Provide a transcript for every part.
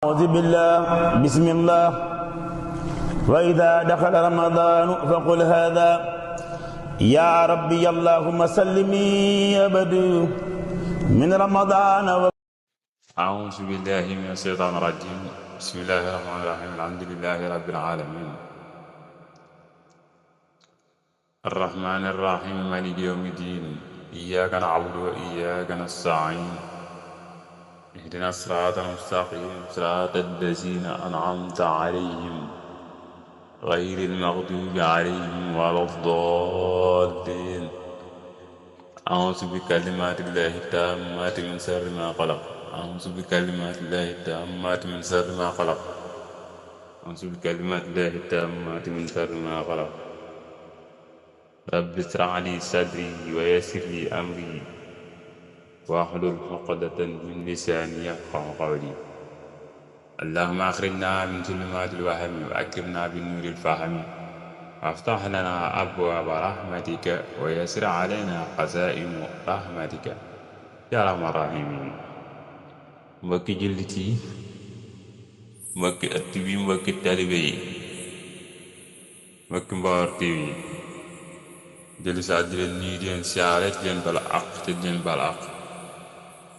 أعوذ بالله بسم الله وإذا دخل رمضان فقل هذا يا ربي اللهم سلمي أبدا من رمضان أعوذ بالله من الشيطان الرجيم بسم الله الرحمن الرحيم الحمد لله رب العالمين الرحمن الرحيم مالك يوم الدين إياك نعبد وإياك نستعين اهدنا الصراط المستقيم صراط الذين أنعمت عليهم غير المغضوب عليهم ولا الضالين أعوذ بكلمات الله التامات من شر ما خلق أعوذ بكلمات الله التامات من شر ما خلق أعوذ بكلمات الله التامات من شر ما خلق رب اشرح لي صدري ويسر لي أمري واحلل عقدة من لساني يفقهوا قولي اللهم أخرجنا من ظلمات الوهم وأكرمنا بالنور الفهم وافتح لنا أبواب رحمتك ويسر علينا خزائن رحمتك يا أرحم الراحمين. mbokki jullit yi, mbokki ëtt bi, mbokki taalibe yi, mbokki Mbaor TV yi jëli saa di leen nuyu di leen siyaare di leen bala àq te di leen bala àq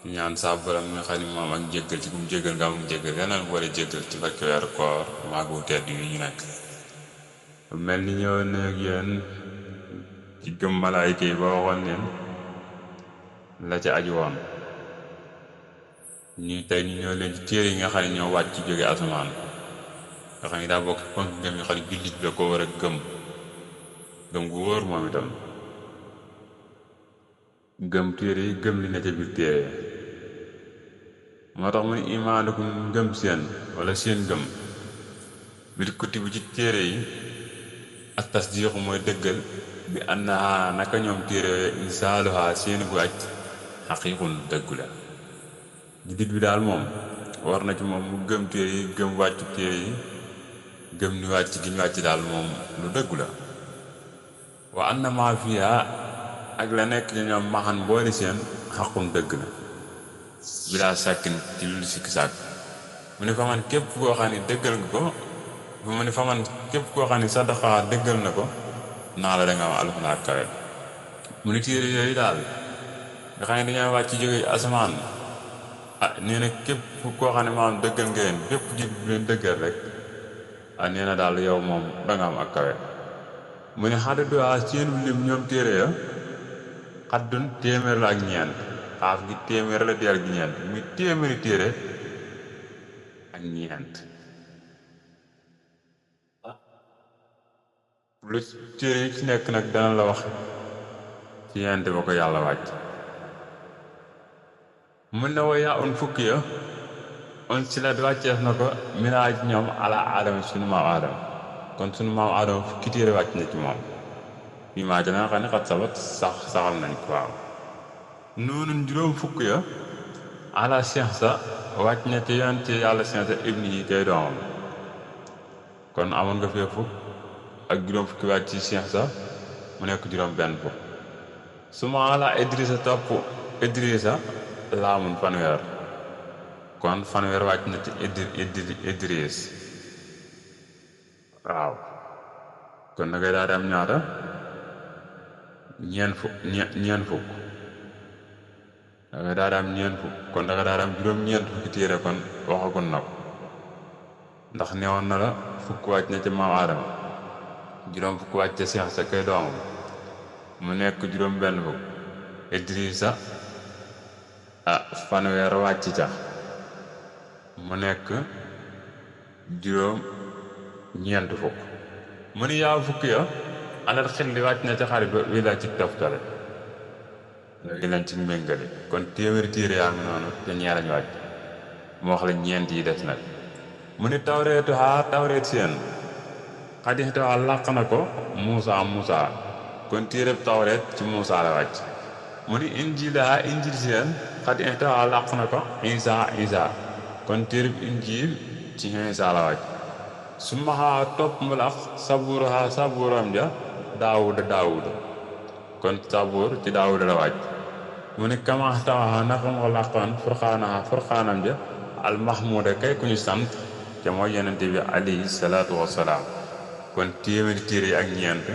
di ñaan saa borom mi nga xam ne moom ak jéggal ci kum jéggal nga amum jéggal yeneen war a jéggal ci barke weeru koor maagu tedd yi ñu nekk. mel ni ñëw na ak yéen ci gëm malaayika yi ba waxoon leen la ca aju woon ñu tey ñu ñëw leen ci téere yi nga xam ne ñoo wàcc ci jóge asamaan nga xam ne daa bokk ponk ngëm yi xam ne jullit bi da ko war a gëm gu wóor moom itam gëm téere yi gëm li ne ca biir téere moo tax mu ne imaanukum gëm seen wala seen gëm bil kutubi ci téere yi ak tasdiixu mooy dëggal bi annaha naka ñoom téere insaaluha seen gu wàcc xaqiiqun dëggu la. jullit bi daal moom war na ci moom mu gëm téere yi gëm wàccu téere yi gëm ni wàcc gi ñu wàcc daal moom lu dëggu la. wa anna maa fiha ak la nekk ci ñoom maxan boole seen xaqun dëgg la bilaa sàkkin ci lu sikki sàkk. mu ne fa man képp koo xam ne dëggal nga ko mu ne fa man képp koo xam ne sadaqa dëggal na ko naa la danga am alxuna ak kawe. mu ne téere yooyu daal nga xam ne dañoo wàcc jóge asamaan nee na képp koo xam ne maanaam dëggal ngeen bépp jib bu leen dëggal rek nee na daal yow moom danga am ak kawe. mu ne xadduwaa seen lim ñoom téere ya xaddun téeméer la ak ñeent xaaf gi téeméer la deel gi ñeent muy téeméeri téere ak ñeent. lu téere yi ci nekk nag dana la wax ci ñeent ba ko yàlla wàcc. mun na wa yaa un fukki ya on si la wàccees na ko minaaj ñoom ala aadama sunu maam aadama kon sunu maam aadama fukki téere wàcc na ci moom fii maa jana nga xam ne xat sabat saxal nañ ko waaw. noonu juróom fukk ya ala Cheikh sa wàcc na ci yonent yàlla Cheikh sa ibni yi kay doomam kon amoon nga fee fukk ak juróom fukki wàcc ci Cheikh sa mu nekk juróom benn fukk. su ma ala Idrissa topp Idrissa laa mun fanweer kon fanweer wàcc na ci Idris waaw kon da ngay daal di am ñaata ñeent fukk da ngay daal di am ñeent fukk kon da nga daal di am juróom-ñeent fukki téere kon waxagun na ko ndax newoon na la fukk wàcc na ci maam Aadama juróom fukk wàcc ca Seex sa kay doomam mu nekk juróom benn fukk. Idrissa fanweer wàcc ca mu nekk juróom ñeent fukk. mu ni yaa fukk ya alal xel li wàcc na ca xarit ba wi la ci toftale léegi leen ci méngale kon téeméeri téere yaa ngi noonu te ñeer lañu wàcc mu wax la ñeent yi des nag. mu ni tawreetu tawreet seen xadixte làq na ko Muusa kon téereb tawreet ci Muusa la wàcc. mu ni injil seen xadixte làq na ko Isa kon téereb injil ci Isa la wàcc. su maxaa topp mu lax sabuuram ja daawuda kon sabuur ci daawuda la wàcc. mu ne kama tawaxa naka moo làqoon furxaanam ja almahmuda kay ku ñu sant te mooy yonente bi alayhi salaatu wassalaam kon téeméeri téere yi ak ñeent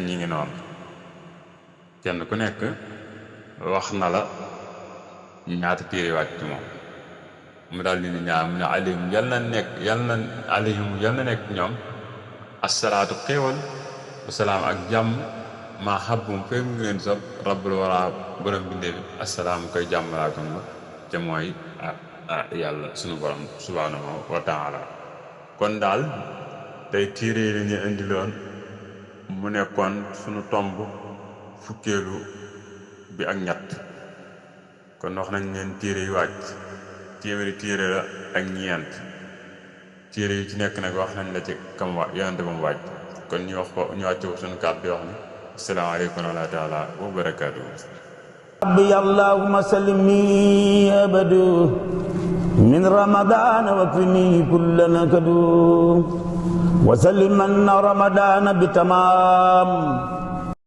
ñi ngi noonu kenn ku nekk wax na la ñaata téere wàcc ci moom mu daal di ñaan mu ne alayhim yal na nekk ñoom assalaatu xéewal wasalaam ak jàmm maa xabbum fekk ngeen sob rabbul wara borom bindee bi assalaamu koy jàmmalaakoon la te mooy yàlla sunu borom subhaanahu wa taala kon daal tey téere yi lañuy indiloon mu nekkoon sunu tomb fukkeelu bi ak ñett kon wax nañ leen téere yi wàcc téeméeri téere la ak ñeent téere yi ci nekk nag wax nañ la ci kam wa yonente ba mu wàcc kon ñu wàcc ko sunu kàddu di wax ne asalaamaaleykum wa rahmatullaahi taala wa barakaatuhu rabbi allahumma sallimni abadu min ramadana wa kfini kulla nakadu wa salliman ramadana bi tamam